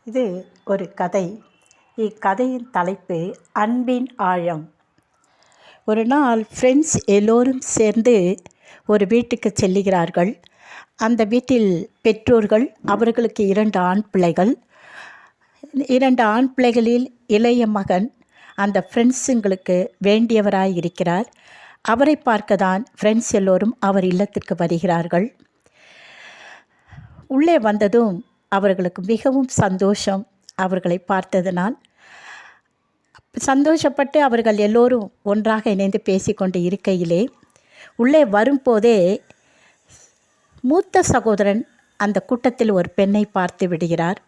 இது ஒரு கதை. இக்கதையின் தலைப்பு அன்பின் ஆழம். ஒரு நாள் ஃப்ரெண்ட்ஸ் எல்லோரும் சேர்ந்து ஒரு வீட்டுக்கு செல்லுகிறார்கள். அந்த வீட்டில் பெற்றோர்கள், அவர்களுக்கு 2 ஆண் பிள்ளைகள். 2 ஆண் பிள்ளைகளில் இளைய மகன் அந்த ஃப்ரெண்ட்ஸுங்களுக்கு வேண்டியவராய் இருக்கிறார். அவரை பார்க்க தான் ஃப்ரெண்ட்ஸ் எல்லோரும் அவர் இல்லத்திற்கு வருகிறார்கள். உள்ளே வந்ததும் அவர்களுக்கு மிகவும் சந்தோஷம். அவர்களை பார்த்ததனால் சந்தோஷப்பட்டு அவர்கள் எல்லோரும் ஒன்றாக இணைந்து பேசிக்கொண்டு இருக்கையிலே, உள்ளே வரும்போதே மூத்த சகோதரன் அந்த கூட்டத்தில் ஒரு பெண்ணை பார்த்து விடுகிறார்.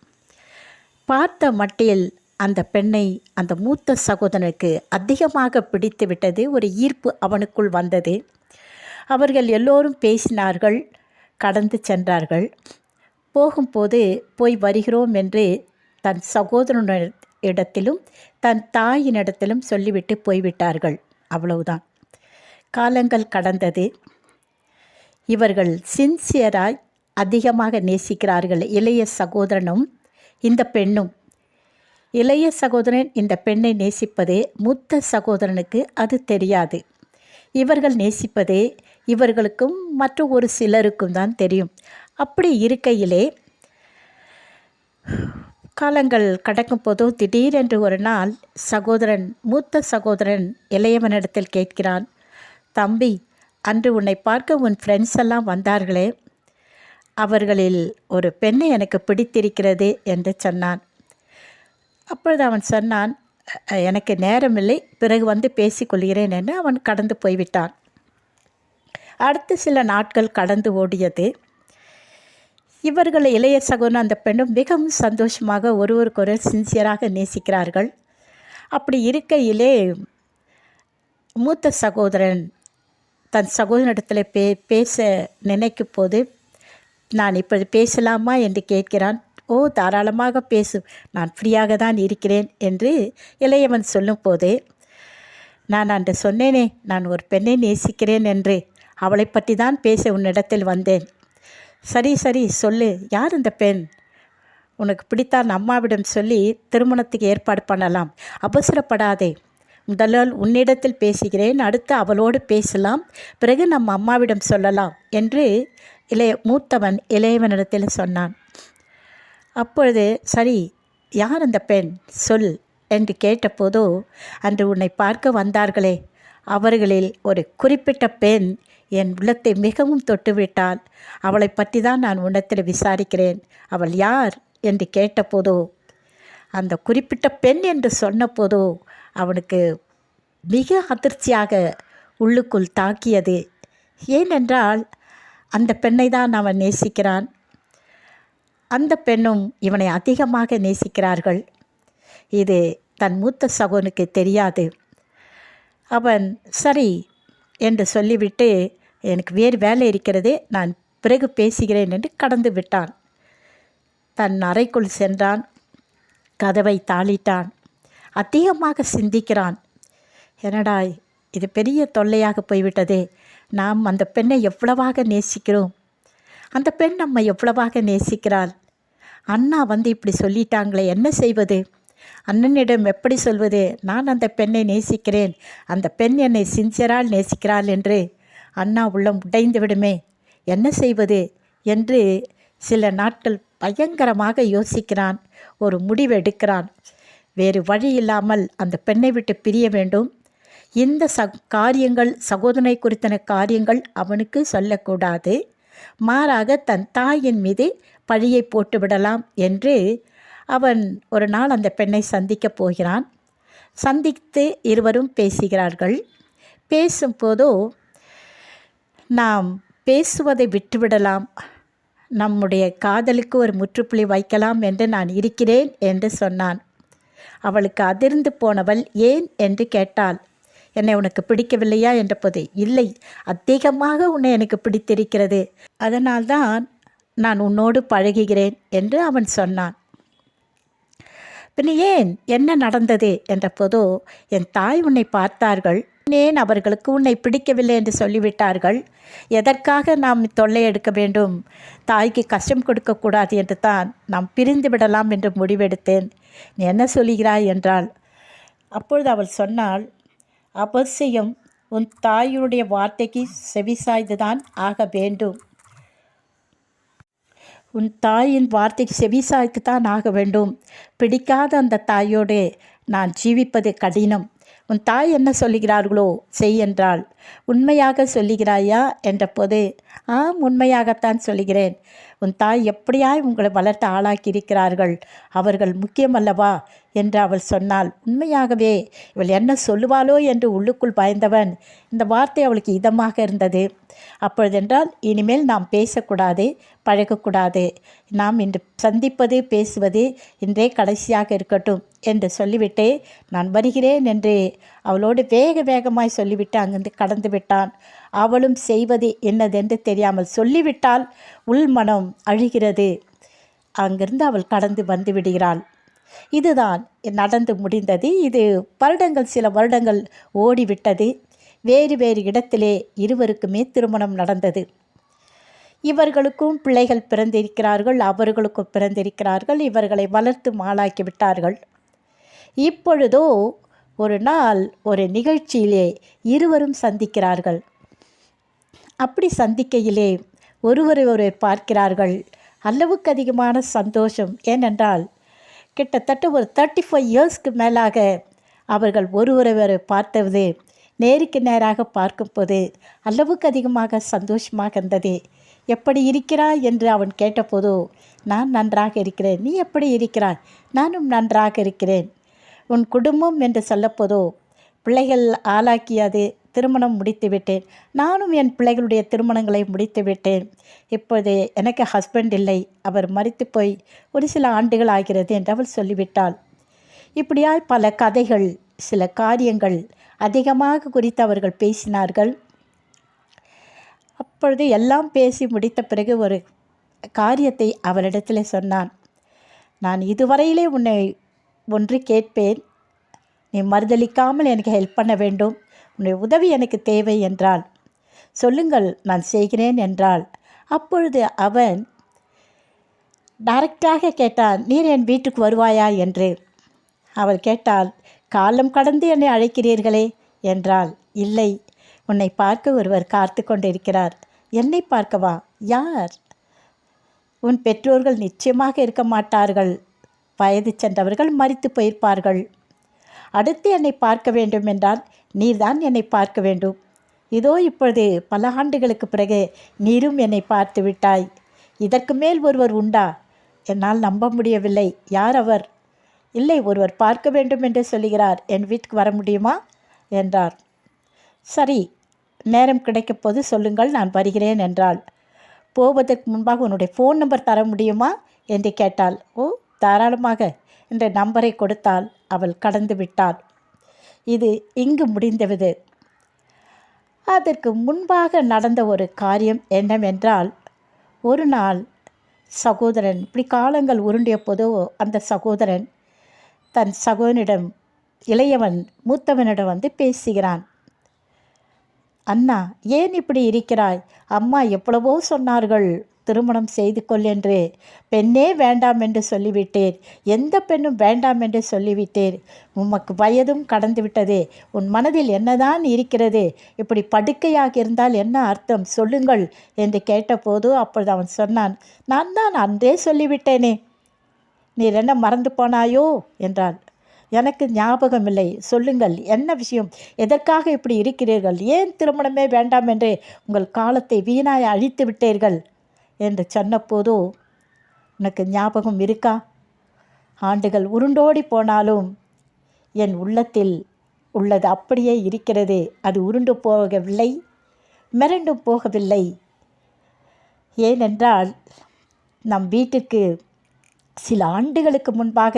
பார்த்த மட்டில் அந்த பெண்ணை அந்த மூத்த சகோதரனுக்கு அதிகமாக பிடித்து விட்டது. ஒரு ஈர்ப்பு அவனுக்குள் வந்தது. அவர்கள் எல்லோரும் பேசினார்கள், கடந்து சென்றார்கள். போகும்போது போய் வருகிறோம் என்று தன் சகோதரனிடத்திலும் தன் தாயினிடத்திலும் சொல்லிவிட்டு போய்விட்டார்கள். அவ்வளவுதான். காலங்கள் கடந்தது. இவர்கள் சின்சியராய் அதிகமாக நேசிக்கிறார்கள், இளைய சகோதரனும் இந்த பெண்ணும். இளைய சகோதரன் இந்த பெண்ணை நேசிப்பதே மூத்த சகோதரனுக்கு அது தெரியாது. இவர்கள் நேசிப்பதே இவர்களுக்கும் மற்ற ஒரு சிலருக்கும் தான் தெரியும். அப்படி இருக்கையிலே காலங்கள் கடக்கும் போதோ திடீரென்று ஒரு நாள் மூத்த சகோதரன் இளையவனிடத்தில் கேட்கிறான், தம்பி, அன்று உன்னை பார்க்க உன் ஃப்ரெண்ட்ஸ் எல்லாம் வந்தார்களே, அவர்களில் ஒரு பெண்ணை எனக்கு பிடித்திருக்கிறது என்று சொன்னான். அப்பொழுது அவன் சொன்னான், எனக்கு நேரமில்லை, பிறகு வந்து பேசிக்கொள்கிறேன் என்று அவன் கடந்து போய்விட்டான். அடுத்து சில நாட்கள் கடந்து ஓடியது. இவர்கள் இளைய சகோதரன் அந்த பெண்ணும் மிகவும் சந்தோஷமாக ஒருவருக்கொரு சின்சியராக நேசிக்கிறார்கள். அப்படி இருக்கையிலே மூத்த சகோதரன் தன் சகோதரனிடத்தில் பேச நினைக்கும் போது, நான் இப்பொழுது பேசலாமா என்று கேட்கிறான். ஓ, தாராளமாக பேசு, நான் ஃப்ரீயாக தான் இருக்கிறேன் என்று இளையவன் சொல்லும் போதே, நான் அன்று சொன்னேனே, நான் ஒரு பெண்ணை நேசிக்கிறேன் என்று, அவளை பற்றி தான் பேச உன்னிடத்தில் வந்தேன். சரி சரி சொல்லு, யார் இந்த பெண்? உனக்கு பிடித்தால் அம்மாவிடம் சொல்லி திருமணத்துக்கு ஏற்பாடு பண்ணலாம். அவசரப்படாதே, முதலால் உன்னிடத்தில் பேசுகிறேன், அடுத்து அவளோடு பேசலாம், பிறகு நம்ம அம்மாவிடம் சொல்லலாம் என்று மூத்தவன் இளையவனிடத்தில் சொன்னான். அப்பொழுது சரி, யார் அந்த பெண் சொல் என்று கேட்டபோதோ, அன்று உன்னை பார்க்க வந்தார்களே, அவர்களில் ஒரு குறிப்பிட்ட பெண் என் உள்ளத்தை மிகவும் தொட்டுவிட்டாள். அவளை பற்றி தான் நான் உன்னிடத்தில் விசாரிக்கிறேன். அவள் யார் என்று கேட்டபோதோ, அந்த குறிப்பிட்ட பெண் என்று சொன்னபோதோ அவனுக்கு மிக அதிர்ச்சியாக உள்ளுக்குள் தாக்கியது. ஏனென்றால் அந்த பெண்ணை தான் அவன் நேசிக்கிறான். அந்த பெண்ணும் இவனை அதிகமாக நேசிக்கிறார்கள். இது தன் மூத்த சகோதரனுக்கு தெரியாது. அவன் சரி என்று சொல்லிவிட்டு, எனக்கு வேறு வேலை இருக்கிறது, நான் பிறகு பேசுகிறேன் என்று கடந்து விட்டான். தன் அறைக்குள் சென்றான், கதவை தாளிட்டான். அதிகமாக சிந்திக்கிறான். என்னடா இது பெரிய தொல்லையாக போய்விட்டதே, நாம் அந்த பெண்ணை எவ்வளவாக நேசிக்கிறோம், அந்த பெண் நம்மை எவ்வளவாக நேசிக்கிறாள். அண்ணா வந்து இப்படி சொல்லிட்டாங்களே, என்ன செய்வது? அண்ணனிடம் எப்படி சொல்வது, நான் அந்த பெண்ணை நேசிக்கிறேன், அந்த பெண் என்னை சின்சியரால் நேசிக்கிறாள் என்று? அண்ணா உள்ளம் உடைந்து விடுமே, என்ன செய்வது என்று சில நாட்கள் பயங்கரமாக யோசிக்கிறான். ஒரு முடிவு எடுக்கிறான். வேறு வழி இல்லாமல் அந்த பெண்ணை விட்டு பிரிய வேண்டும். இந்த காரியங்கள், சகோதரனை குறித்தன காரியங்கள் அவனுக்கு சொல்லக்கூடாது. மாறாக தன் தாயின் மீது பழியை போட்டுவிடலாம் என்று அவன் ஒரு நாள் அந்த பெண்ணை சந்திக்கப் போகிறான். சந்தித்து இருவரும் பேசுகிறார்கள். பேசும்போதோ, நாம் பேசுவதை விட்டுவிடலாம், நம்முடைய காதலுக்கு ஒரு முற்றுப்புள்ளி வைக்கலாம் என்று நான் இருக்கிறேன் என்று சொன்னான். அவளுக்கு அதிர்ந்து போனவள் ஏன் என்று கேட்டாள். என்னை உனக்கு பிடிக்கவில்லையா என்ற போது, இல்லை, அதிகமாக உன்னை எனக்கு பிடித்திருக்கிறது, அதனால்தான் நான் உன்னோடு பழகுகிறேன் என்று அவன் சொன்னான். பின் ஏன், என்ன நடந்தது என்ற போதோ, என் தாய் உன்னை பார்த்தார்கள், ஏன் அவர்களுக்கு உன்னை பிடிக்கவில்லை என்று சொல்லிவிட்டார்கள். எதற்காக நாம் தொல்லை எடுக்க வேண்டும்? தாய்க்கு கஷ்டம் கொடுக்கக்கூடாது என்று தான் நாம் பிரிந்து விடலாம் என்று முடிவெடுத்தேன். நீ என்ன சொல்கிறாய் என்றாள். அப்பொழுது அவள் சொன்னாள், அவசியம் உன் தாயுடைய வார்த்தைக்கு செவிசாய்ந்துதான் ஆக வேண்டும். உன் தாயின் வார்த்தைக்கு செவிசாய்த்துத்தான் ஆக வேண்டும். பிடிக்காத அந்த தாயோடு நான் ஜீவிப்பது கடினம். உன் தாய் என்ன சொல்லுகிறார்களோ செய் என்றாள். உண்மையாக சொல்லுகிறாயா என்ற போது, ஆம், உண்மையாகத்தான் சொல்லுகிறேன். உன் தாய் எப்படியாய் உங்களை வளர்த்து ஆளாக்கி இருக்கிறார்கள், அவர்கள் முக்கியமல்லவா என்று அவள் சொன்னாள். உண்மையாகவே இவள் என்ன சொல்லுவாளோ என்று உள்ளுக்குள் பயந்தவன், இந்த வார்த்தை அவளுக்கு இதமாக இருந்தது. அப்பொழுதென்றால், இனிமேல் நாம் பேசக்கூடாது, பழகக்கூடாது, நாம் இன்று சந்திப்பது பேசுவது இன்றே கடைசியாக இருக்கட்டும் என்று சொல்லிவிட்டு நான் வருகிறேன் என்று அவளோடு வேக வேகமாய் சொல்லிவிட்டு அங்கிருந்து கடந்து விட்டான். அவளும் செய்வது என்னதென்று தெரியாமல் சொல்லிவிட்டால் உள்மனம் அழுகிறது. அங்கிருந்து அவள் கடந்து வந்து விடுகிறாள். இதுதான் நடந்து முடிந்தது. இது சில வருடங்கள் ஓடிவிட்டது. வேறு வேறு இடத்திலே இருவருக்குமே திருமணம் நடந்தது. இவர்களுக்கும் பிள்ளைகள் பிறந்திருக்கிறார்கள், அவர்களுக்கும் பிறந்திருக்கிறார்கள். இவர்களை வளர்த்து மாளாக்கி விட்டார்கள். இப்பொழுதோ ஒரு நாள் ஒரு நிகழ்ச்சியிலே இருவரும் சந்திக்கிறார்கள். அப்படி சந்திக்கையிலே ஒருவரை பார்க்கிறார்கள். அளவுக்கு அதிகமான சந்தோஷம். ஏனென்றால் கிட்டத்தட்ட ஒரு 35 இயர்ஸ்க்கு மேலாக அவர்கள் ஒருவரை பார்த்தது நேருக்கு நேராக பார்க்கும்போது அளவுக்கு அதிகமாக சந்தோஷமாக இருந்தது. எப்படி இருக்கிறாய் என்று அவன் கேட்டபோதோ, நான் நன்றாக இருக்கிறேன். நீ எப்படி இருக்கிறாய்? நானும் நன்றாக இருக்கிறேன். உன் குடும்பம் என்று சொல்லப்போதோ, பிள்ளைகள் ஆளாக்கியது, திருமணம் முடித்து விட்டேன். நானும் என் பிள்ளைகளுடைய திருமணங்களை முடித்து விட்டேன். இப்போது எனக்கு ஹஸ்பண்ட் இல்லை, அவர் மரித்து போய் ஒரு சில ஆண்டுகள் ஆகிறது என்று அவள் சொல்லிவிட்டாள். இப்படியாய் பல கதைகள், சில காரியங்கள் அதிகமாக குறித்து அவர்கள் பேசினார்கள். அப்பொழுது எல்லாம் பேசி முடித்த பிறகு ஒரு காரியத்தை அவளிடத்தில் சொன்னான். நான் இதுவரையிலே உன்னை ஒன்று கேட்பேன், நீ மறுதளிக்காமல் எனக்கு ஹெல்ப் பண்ண வேண்டும். உன்னுடைய உதவி எனக்கு தேவை என்றாள். சொல்லுங்கள், நான் செய்கிறேன் என்றாள். அப்பொழுது அவன் டைரக்டாக கேட்டான், நீர் என் வீட்டுக்கு வருவாயா என்று. அவள் கேட்டாள், காலம் கடந்து என்னை அழைக்கிறீர்களே என்றாள். இல்லை, உன்னை பார்க்க ஒருவர் காத்து கொண்டிருக்கிறார். என்னை பார்க்கவா? யார்? உன் பெற்றோர்கள் நிச்சயமாக இருக்க மாட்டார்கள். வயது சென்றவர்கள் மரித்து போயிருப்பார்கள். அடுத்து என்னை பார்க்க வேண்டும் என்றால் நீர்தான் என்னை பார்க்க வேண்டும். இதோ இப்பொழுது பல ஆண்டுகளுக்கு பிறகு நீரும் என்னை பார்த்து விட்டாய். இதற்கு மேல் ஒருவர் உண்டா? என்னால் நம்ப முடியவில்லை. யார் அவர்? இல்லை, ஒருவர் பார்க்க வேண்டும் என்று சொல்லுகிறார். என் வீட்டுக்கு வர முடியுமா என்றார். சரி, நேரம் கிடைக்கும் போது சொல்லுங்கள், நான் வருகிறேன் என்றாள். போவதற்கு முன்பாக உன்னுடைய ஃபோன் நம்பர் தர முடியுமா என்று கேட்டாள். ஓ, தாராளமாக என்ற நம்பரை கொடுத்தால் அவள் கடந்து விட்டாள். இது இங்கு முடிந்தது. அதற்கு முன்பாக நடந்த ஒரு காரியம் என்னவென்றால், ஒரு நாள் சகோதரன், இப்படி காலங்கள் உருண்டிய போதோ, அந்த சகோதரன் தன் சகோதரனிடம், இளையவன் மூத்தவனிடம் வந்து பேசுகிறான். அண்ணா, ஏன் இப்படி இருக்கிறாய்? அம்மா எவ்வளவோ சொன்னார்கள் திருமணம் செய்து கொள் என்று. பெண்ணே வேண்டாம் என்று சொல்லிவிட்டேன். எந்த பெண்ணும் வேண்டாம் என்று சொல்லிவிட்டேன். உமக்கு வயதும் கடந்து விட்டது. உன் மனதில் என்னதான் இருக்கிறது? இப்படி படுக்கையாக இருந்தால் என்ன அர்த்தம்? சொல்லுங்கள் என்று கேட்டபோது அப்பொழுது அவன் சொன்னான், நான் தான் அன்றே சொல்லிவிட்டேனே. நீர் என்ன மறந்து போனாயோ என்றான். எனக்கு ஞாபகம் இல்லை. சொல்லுங்கள், என்ன விஷயம்? எதற்காக இப்படி இருக்கிறீர்கள்? ஏன் திருமணமே வேண்டாம் என்று உங்கள் காலத்தை வீணாய் அழித்து விட்டீர்கள் என்று சொன்னபோதோ, உனக்கு ஞாபகம் இருக்கா? ஆண்டுகள் உருண்டோடி போனாலும் என் உள்ளத்தில் உள்ளது அப்படியே இருக்கிறது. அது உருண்டு போகவில்லை, மிரண்டும் போகவில்லை. ஏனென்றால் நம் வீட்டுக்கு சில ஆண்டுகளுக்கு முன்பாக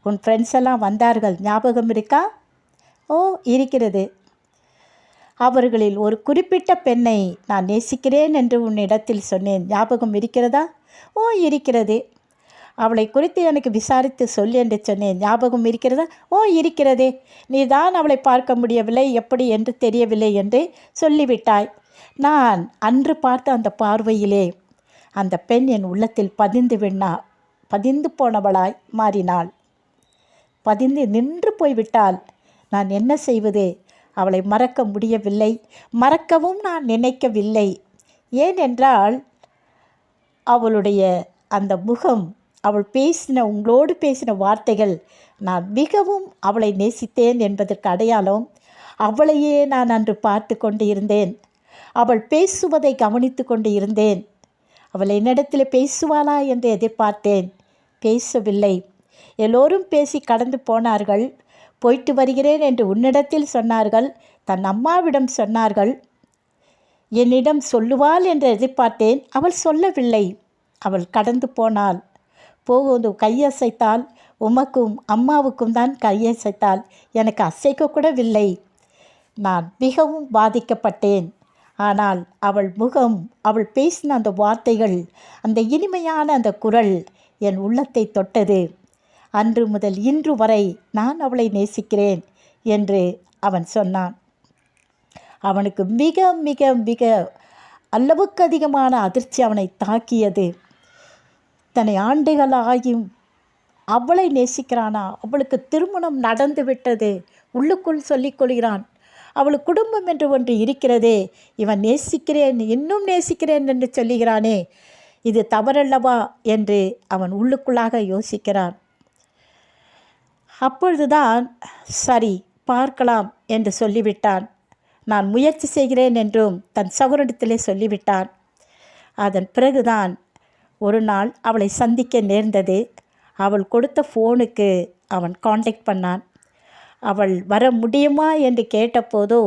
உன் ஃப்ரெண்ட்ஸ் எல்லாம் வந்தார்கள். ஞாபகம் இருக்கா? ஓ, இருக்கிறது. அவர்களில் ஒரு குறிப்பிட்ட பெண்ணை நான் நேசிக்கிறேன் என்று உன்னிடத்தில் சொன்னேன். ஞாபகம் இருக்கிறதா? ஓ, இருக்கிறது. அவளை குறித்து எனக்கு விசாரித்து சொல் என்று சொன்னேன். ஞாபகம் இருக்கிறதா? ஓ, இருக்கிறதே. நீ தான் அவளை பார்க்க முடியவில்லை, எப்படி என்று தெரியவில்லை என்று சொல்லிவிட்டாய். நான் அன்று பார்த்த அந்த பார்வையிலே அந்த பெண் என் உள்ளத்தில் பதிந்து போனவளாய் மாறினாள். பதிந்து நின்று போய்விட்டாள். நான் என்ன செய்வது? அவளை மறக்க முடியவில்லை, மறக்கவும் நான் நினைக்கவில்லை. ஏனென்றால் அவளுடைய அந்த முகம், உங்களோடு பேசின வார்த்தைகள், நான் மிகவும் அவளை நேசித்தேன் என்பதற்கு அடையாளம். அவளையே நான் அன்று பார்த்து கொண்டு இருந்தேன். அவள் பேசுவதை கவனித்து கொண்டு இருந்தேன். அவள் என்னிடத்தில் பேசுவாளா என்று எதிர்பார்த்தேன். பேசவில்லை. எல்லோரும் பேசி கடந்து போனார்கள். போயிட்டு வருகிறேன் என்று உன்னிடத்தில் சொன்னார்கள், தன் அம்மாவிடம் சொன்னார்கள். என்னிடம் சொல்லுவாள் என்று எதிர்பார்த்தேன். அவள் சொல்லவில்லை. அவள் கடந்து போனாள். போகும்போது கையசைத்தாள். உமக்கும் அம்மாவுக்கும் தான் கையசைத்தாள். எனக்கு அசைக்கக்கூடவில்லை. நான் மிகவும் பாதிக்கப்பட்டேன். ஆனால் அவள் முகம், அவள் பேசின அந்த வார்த்தைகள், அந்த இனிமையான அந்த குரல் என் உள்ளத்தை தொட்டது. அன்று முதல் இன்று வரை நான் அவளை நேசிக்கிறேன் என்று அவன் சொன்னான். அவனுக்கு மிக மிக மிக அளவுக்கு அதிகமான அதிர்ச்சி அவனை தாக்கியது. இத்தனை ஆண்டுகளாகியும் அவளை நேசிக்கிறானா? அவளுக்கு திருமணம் நடந்து விட்டது. உள்ளுக்குள் சொல்லிக் கொள்கிறான், அவளுக்கு குடும்பம் என்று ஒன்று இருக்கிறதே. இவன் நேசிக்கிறேன், இன்னும் நேசிக்கிறேன் என்று சொல்லுகிறானே, இது தவறல்லவா என்று அவன் உள்ளுக்குள்ளாக யோசிக்கிறான். அப்பொழுதுதான் சரி பார்க்கலாம் என்று சொல்லிவிட்டான். நான் முயற்சி செய்கிறேன் என்றும் தன் சகோதரத்திலே சொல்லிவிட்டான். அதன் பிறகுதான் ஒரு நாள் அவளை சந்திக்க நேர்ந்தது. அவள் கொடுத்த ஃபோனுக்கு அவன் காண்டாக்ட் பண்ணான். அவள் வர முடியுமா என்று கேட்டபோதோ,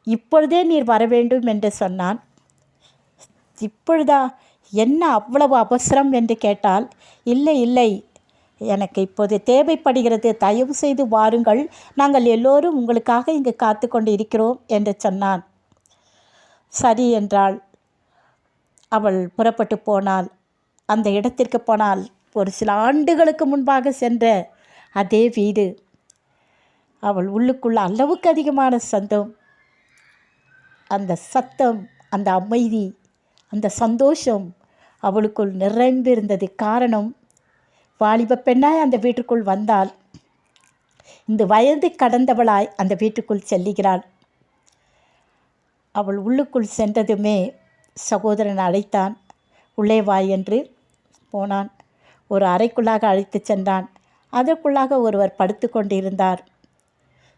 இப்பொழுதே நீர் வர வேண்டும் என்று சொன்னான். இப்பொழுதா? என்ன அவ்வளவு அவசரம் என்று கேட்டால், இல்லை இல்லை, எனக்கு இப்போது தேவைப்படுகிறது, தயவு செய்து வாருங்கள், நாங்கள் எல்லோரும் உங்களுக்காக இங்கு காத்து கொண்டு இருக்கிறோம் என்று சொன்னான். சரி என்றாள். அவள் புறப்பட்டு போனாள். அந்த இடத்திற்கு போனால் ஒரு சில ஆண்டுகளுக்கு முன்பாக சென்ற அதே வீடு. அவள் உள்ளுக்குள்ள அளவுக்கு அதிகமான அந்த சத்தம், அந்த அமைதி, அந்த சந்தோஷம் அவளுக்குள் நிறைந்திருந்தது. காரணம், வாலிப பெண்ணாய் அந்த வீட்டுக்குள் வந்தாள். இந்த வயது கடந்தவளாய் அந்த வீட்டுக்குள் செல்லுகிறாள். அவள் உள்ளுக்குள் சென்றதுமே சகோதரன் அழைத்தான். உள்ளே வா என்று போனான். ஒரு அறைக்குள்ளாக அழைத்து சென்றான். அதற்குள்ளாக ஒருவர் படுத்து கொண்டிருந்தார்.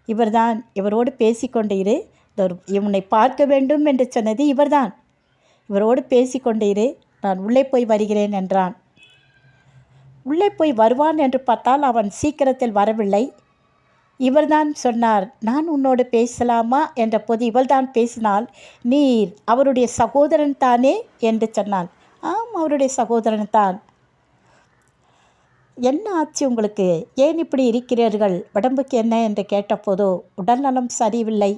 இவர்தான், இவரோடு பேசிக்கொண்டிரு, இவனை பார்க்க வேண்டும் என்று சொன்னது இவர்தான், இவரோடு பேசிக்கொண்டிரு, நான் உள்ளே போய் வருகிறேன் என்றான். உள்ளே போய் வருவான் என்று பார்த்தால் அவன் சீக்கிரத்தில் வரவில்லை. இவர்தான் சொன்னார், நான் உன்னோடு பேசலாமா என்ற போது இவள்தான் பேசினாள், நீர் அவருடைய சகோதரன் தானே என்று சொன்னாள். ஆம், அவருடைய சகோதரன் தான். என்ன ஆச்சு உங்களுக்கு? ஏன் இப்படி இருக்கிறீர்கள்? உடம்புக்கு என்ன என்று கேட்டபோதோ, உடல்நலம் சரியில்லை,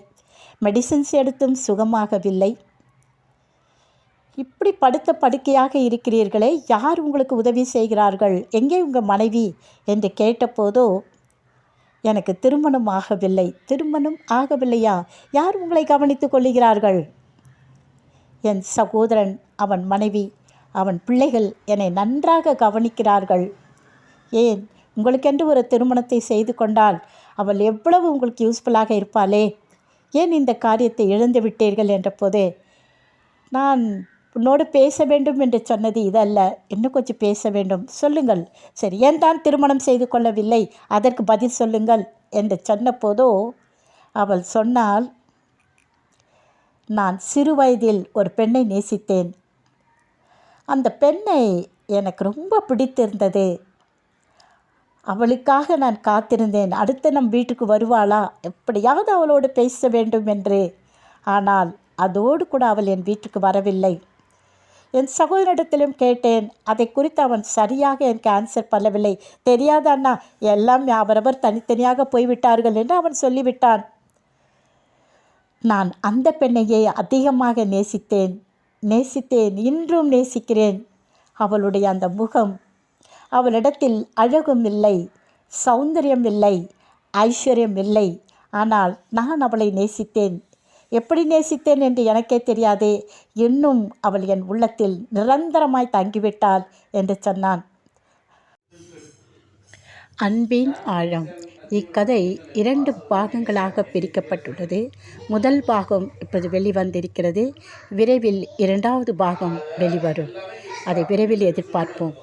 மெடிசின்ஸ் எடுத்தும் சுகமாகவில்லை. இப்படி படுத்த படுக்கையாக இருக்கிறீர்களே, யார் உங்களுக்கு உதவி செய்கிறார்கள்? எங்கே உங்கள் மனைவி என்று கேட்டபோதோ, எனக்கு திருமணம் ஆகவில்லை. திருமணம் ஆகவில்லையா? யார் உங்களை கவனித்து கொள்ளுகிறார்கள்? என் சகோதரன், அவன் மனைவி, அவன் பிள்ளைகள் என்னை நன்றாக கவனிக்கிறார்கள். ஏன், உங்களுக்கென்று ஒரு திருமணத்தை செய்து கொண்டால் அவள் எவ்வளவு உங்களுக்கு யூஸ்ஃபுல்லாக இருப்பாளே, ஏன் இந்த காரியத்தை இழந்து விட்டீர்கள் என்ற போது, நான் உன்னோடு பேச வேண்டும் என்று சொன்னது இதல்ல, இன்னும் கொஞ்சம் பேச வேண்டும், சொல்லுங்கள். சரி, ஏன் தான் திருமணம் செய்து கொள்ளவில்லை, அதற்கு பதில் சொல்லுங்கள் என்று சொன்னபோதோ அவள் சொன்னால், நான் சிறு வயதில் ஒரு பெண்ணை நேசித்தேன். அந்த பெண்ணை எனக்கு ரொம்ப பிடித்திருந்தது. அவளுக்காக நான் காத்திருந்தேன். அடுத்து நம் வீட்டுக்கு வருவாளா, எப்படியாவது அவளோடு பேச வேண்டும் என்று. ஆனால் அதோடு கூட அவள் என் வீட்டுக்கு வரவில்லை. என் சகோதரிடத்திலும் கேட்டேன். அதை குறித்து அவன் சரியாக எனக்கு ஆன்சர் பண்ணவில்லை. தெரியாத அண்ணா, எல்லாம் அவரவர் தனித்தனியாக போய்விட்டார்கள் என்று அவன் சொல்லிவிட்டான். நான் அந்த பெண்ணையே அதிகமாக நேசித்தேன், இன்றும் நேசிக்கிறேன். அவளுடைய அந்த முகம், அவளிடத்தில் அழகும் இல்லை, சௌந்தரியம் இல்லை, ஐஸ்வர்யம் இல்லை. ஆனால் நான் அவளை நேசித்தேன். எப்படி நேசித்தேன் என்று எனக்கே தெரியாதே. இன்னும் அவள் என் உள்ளத்தில் நிரந்தரமாய் தங்கிவிட்டாள் என்று சொன்னான். அன்பின் ஆழம். இக்கதை 2 பாகங்களாக பிரிக்கப்பட்டுள்ளது. முதல் பாகம் இப்போது வெளிவந்திருக்கிறது. விரைவில் 2வது பாகம் வெளிவரும். அதை விரைவில் எதிர்பார்ப்போம்.